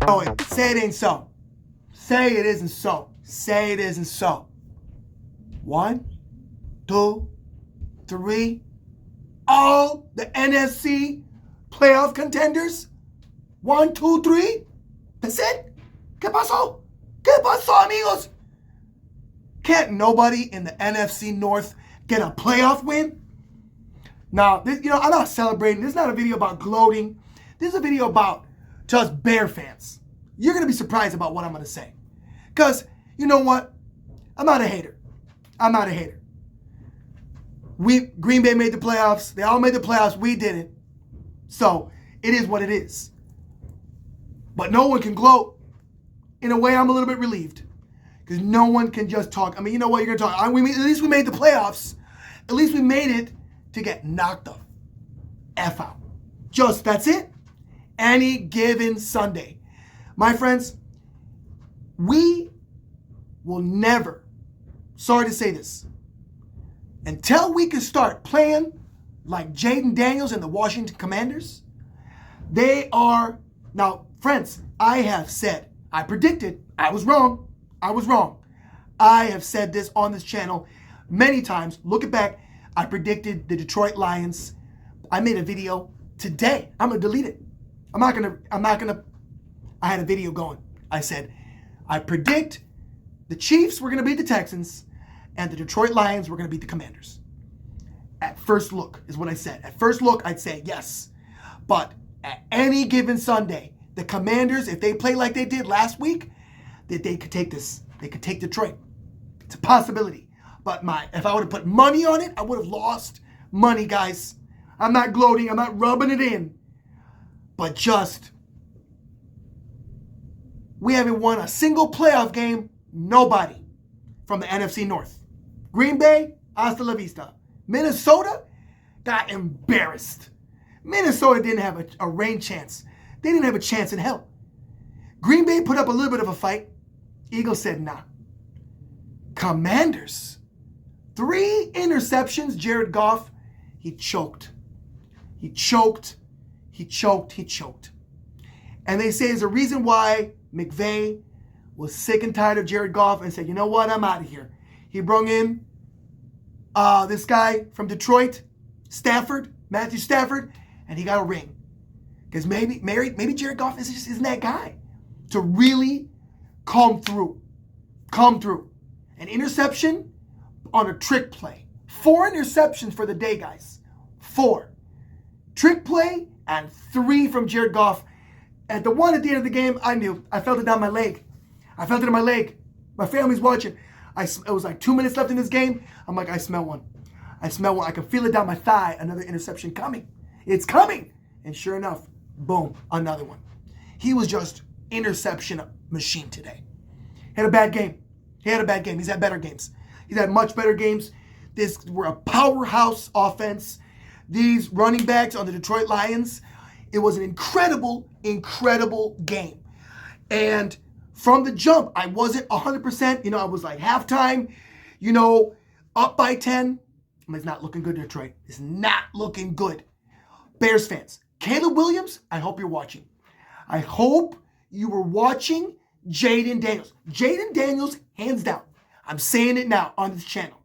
know it. Say it ain't so. Say it isn't so. Say it isn't so. 1, 2, 3. All the NFC playoff contenders. 1, 2, 3. That's it. ¿Qué pasó? ¿Qué pasó, amigos? Can't nobody in the NFC North get a playoff win? Now, I'm not celebrating. This is not a video about gloating. This is a video about just Bear fans. You're going to be surprised about what I'm going to say. Because, you know what? I'm not a hater. Green Bay made the playoffs. They all made the playoffs. We didn't. So, it is what it is. But no one can gloat. In a way, I'm a little bit relieved. Because no one can just talk. I mean, you know what? You're going to talk. At least we made the playoffs. At least we made it to get knocked the F out. Just, that's it. Any given Sunday. My friends, we will never, sorry to say this, until we can start playing like Jayden Daniels and the Washington Commanders, they are, now friends, I have said, I predicted, I was wrong. I have said this on this channel many times. Look it back. I predicted the Detroit Lions. I made a video today. I'm going to delete it. I had a video going. I said, I predict the Chiefs were going to beat the Texans and the Detroit Lions were going to beat the Commanders. At first look is what I said. At first look, I'd say yes. But at any given Sunday, the Commanders, if they play like they did last week, that they could take this. They could take Detroit. It's a possibility. But if I would have put money on it, I would have lost money, guys. I'm not gloating. I'm not rubbing it in. But we haven't won a single playoff game. Nobody from the NFC North. Green Bay, hasta la vista. Minnesota got embarrassed. Minnesota didn't have a rain chance. They didn't have a chance in hell. Green Bay put up a little bit of a fight. Eagles said, nah. Commanders. 3 interceptions. Jared Goff, he choked. And they say there's a reason why McVay was sick and tired of Jared Goff and said, you know what, I'm out of here. He brought in this guy from Detroit, Matthew Stafford, and he got a ring. Because maybe Jared Goff isn't that guy to really come through. An interception on a trick play. 4 interceptions for the day, guys. 4. Trick play and 3 from Jared Goff. At the one at the end of the game, I knew. I felt it down my leg. I felt it in my leg. My family's watching. It was like 2 minutes left in this game. I'm like, I smell one. I can feel it down my thigh. Another interception coming. It's coming. And sure enough, boom, another one. He was just interception machine today. He had a bad game. He's had better games. He's had much better games. This were a powerhouse offense. These running backs on the Detroit Lions, it was an incredible game. And from the jump, I wasn't 100%. I was like halftime, up by 10. It's not looking good, Detroit. It's not looking good. Bears fans, Caleb Williams, I hope you're watching. I hope you were watching Jayden Daniels. Jayden Daniels, hands down, I'm saying it now on this channel,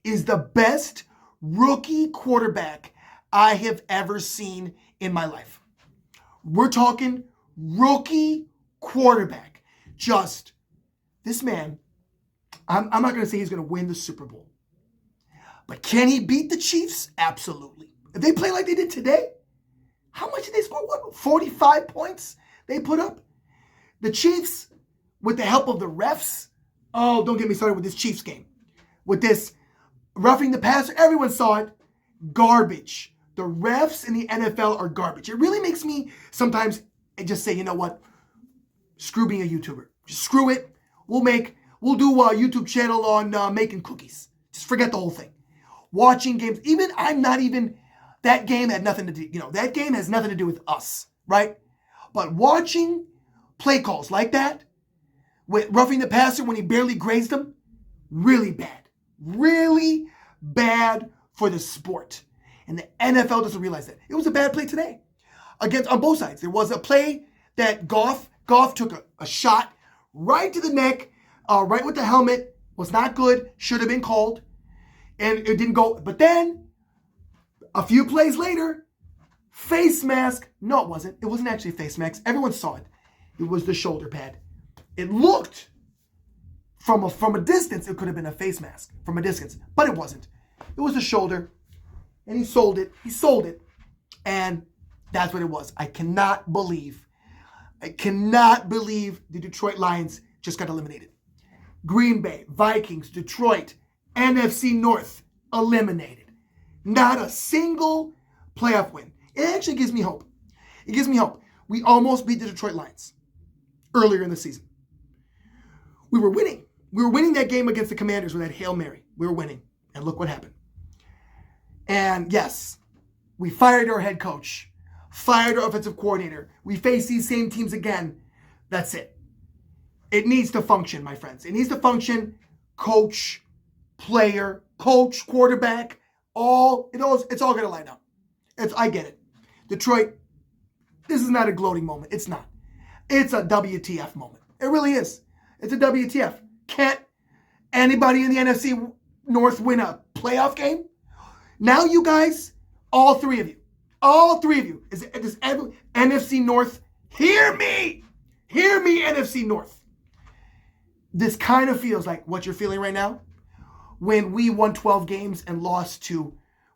is the best rookie quarterback I have ever seen in my life. We're talking rookie quarterback. Just, this man, I'm not going to say he's going to win the Super Bowl. But can he beat the Chiefs? Absolutely. If they play like they did today, how much did they score? 45 points they put up? The Chiefs, with the help of the refs, oh, don't get me started with this Chiefs game. With this roughing the passer, everyone saw it. Garbage. The refs in the NFL are garbage. It really makes me sometimes just say, you know what? Screw being a YouTuber. Just screw it. We'll do a YouTube channel on making cookies. Just forget the whole thing. Watching games. That game had nothing to do, that game has nothing to do with us, right? But watching play calls like that, with roughing the passer when he barely grazed him, really bad. Really bad for the sport. And the NFL doesn't realize that. It was a bad play today. On both sides. There was a play that Goff Goff took a shot right to the neck, right with the helmet. Was not good. Should have been called. And it didn't go. But then, a few plays later, face mask. No, it wasn't. It wasn't actually a face mask. Everyone saw it. It was the shoulder pad. It looked, from a distance, it could have been a face mask. From a distance. But it wasn't. It was the shoulder. And he sold it. He sold it. And that's what it was. I cannot believe the Detroit Lions just got eliminated. Green Bay, Vikings, Detroit, NFC North, eliminated. Not a single playoff win. It actually gives me hope. It gives me hope. We almost beat the Detroit Lions earlier in the season. We were winning. We were winning that game against the Commanders with that Hail Mary. We were winning. And look what happened. And yes, we fired our head coach, fired our offensive coordinator. We face these same teams again. That's it. It needs to function, my friends. It needs to function. Coach, player, coach, quarterback, it's all going to line up. I get it. Detroit, this is not a gloating moment. It's not. It's a WTF moment. It really is. It's a WTF. Can't anybody in the NFC North win a playoff game? Now you guys, all three of you, is NFC North, hear me, NFC North. This kind of feels like what you're feeling right now when we won 12 games and lost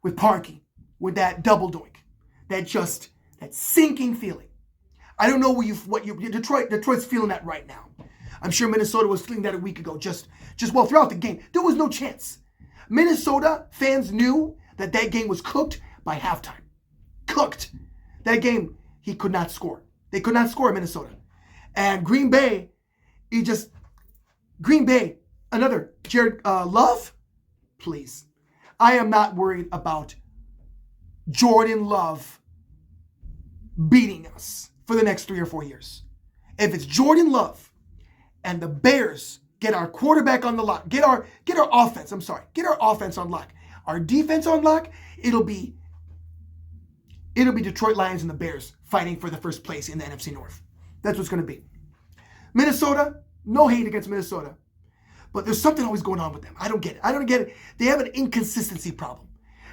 with Parkey, with that double doink, that sinking feeling. I don't know Detroit's feeling that right now. I'm sure Minnesota was feeling that a week ago, throughout the game. There was no chance. Minnesota fans knew that game was cooked by halftime. Cooked. That game, he could not score. They could not score in Minnesota. And Green Bay, another Jared Love, please. I am not worried about Jordan Love beating us for the next 3 or 4 years. If it's Jordan Love and the Bears get our quarterback on the lock, get our offense on lock, our defense on lock, it'll be Detroit Lions and the Bears fighting for the first place in the NFC North. That's what's going to be. Minnesota, no hate against Minnesota. But there's something always going on with them. I don't get it. They have an inconsistency problem.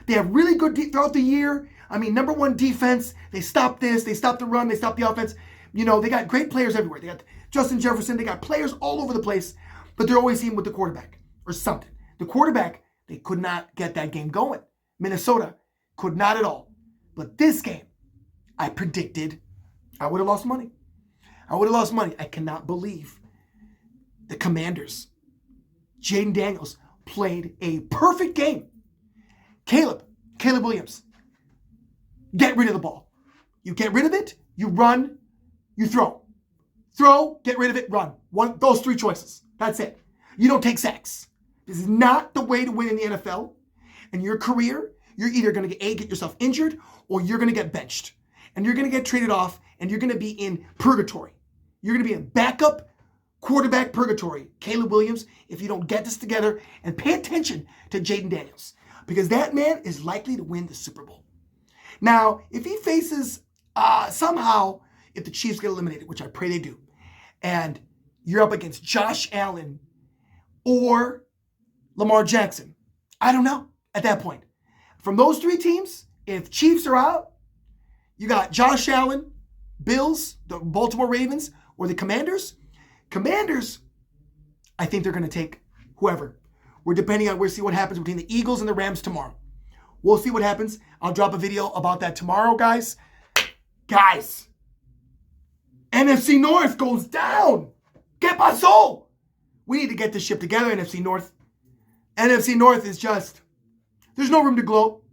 They have really good throughout the year. I mean, number one defense. They stop this. They stop the run. They stop the offense. You know, they got great players everywhere. They got Justin Jefferson. They got players all over the place. But they're always even with the quarterback or something. The quarterback, they could not get that game going. Minnesota could not at all. But this game, I predicted I would have lost money. I cannot believe the Commanders, Jayden Daniels, played a perfect game. Caleb Williams, get rid of the ball. You get rid of it, you run, you throw. Throw, get rid of it, run. Those 3 choices. That's it. You don't take sacks. This is not the way to win in the NFL. In your career, you're either going to get yourself injured or you're going to get benched. And you're going to get traded off and you're going to be in purgatory. You're going to be in backup quarterback purgatory, Caleb Williams, if you don't get this together and pay attention to Jayden Daniels. Because that man is likely to win the Super Bowl. Now, if he faces, somehow, if the Chiefs get eliminated, which I pray they do, and you're up against Josh Allen or Lamar Jackson, I don't know at that point. From those 3 teams, if Chiefs are out, you got Josh Allen, Bills, the Baltimore Ravens, or the Commanders. Commanders, I think they're going to take whoever. We're depending on, we'll see what happens between the Eagles and the Rams tomorrow. We'll see what happens. I'll drop a video about that tomorrow, guys. Guys, NFC North goes down. ¿Qué pasó? We need to get this ship together, NFC North. NFC North is just, there's no room to gloat.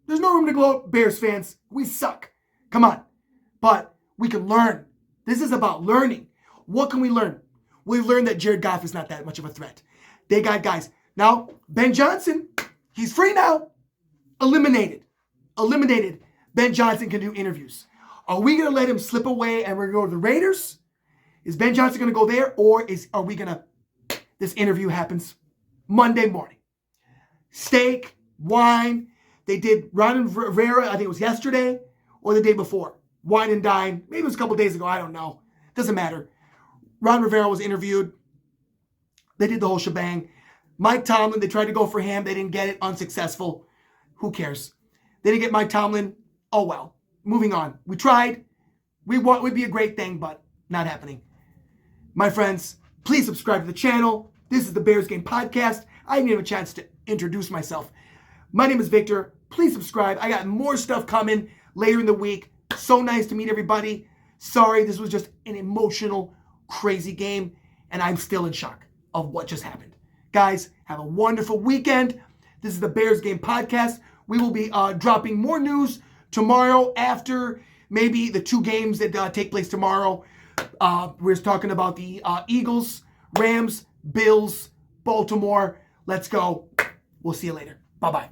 There's no room to gloat, Bears fans. We suck. Come on. But we can learn. This is about learning. What can we learn? We've learned that Jared Goff is not that much of a threat. They got guys. Now, Ben Johnson, he's free now. Eliminated. Ben Johnson can do interviews. Are we going to let him slip away and we're going to go to the Raiders? Is Ben Johnson going to go there? Or are we going to, this interview happens Monday morning. Steak, wine. They did Ron Rivera, I think it was yesterday or the day before. Wine and dine. Maybe it was a couple days ago. I don't know. Doesn't matter. Ron Rivera was interviewed. They did the whole shebang. Mike Tomlin, they tried to go for him. They didn't get it. Unsuccessful. Who cares? They didn't get Mike Tomlin. Oh, well. Moving on. We tried. Would be a great thing, but not happening. My friends, please subscribe to the channel. This is the Bears Game Podcast. I didn't have a chance to introduce myself. My name is Victor. Please subscribe. I got more stuff coming later in the week. So nice to meet everybody. Sorry, this was just an emotional, crazy game, and I'm still in shock of what just happened. Guys, have a wonderful weekend. This is the Bears Game Podcast. We will be dropping more news tomorrow after maybe the 2 games that take place tomorrow. We're talking about the Eagles, Rams, Bills, Baltimore. Let's go. We'll see you later. Bye-bye.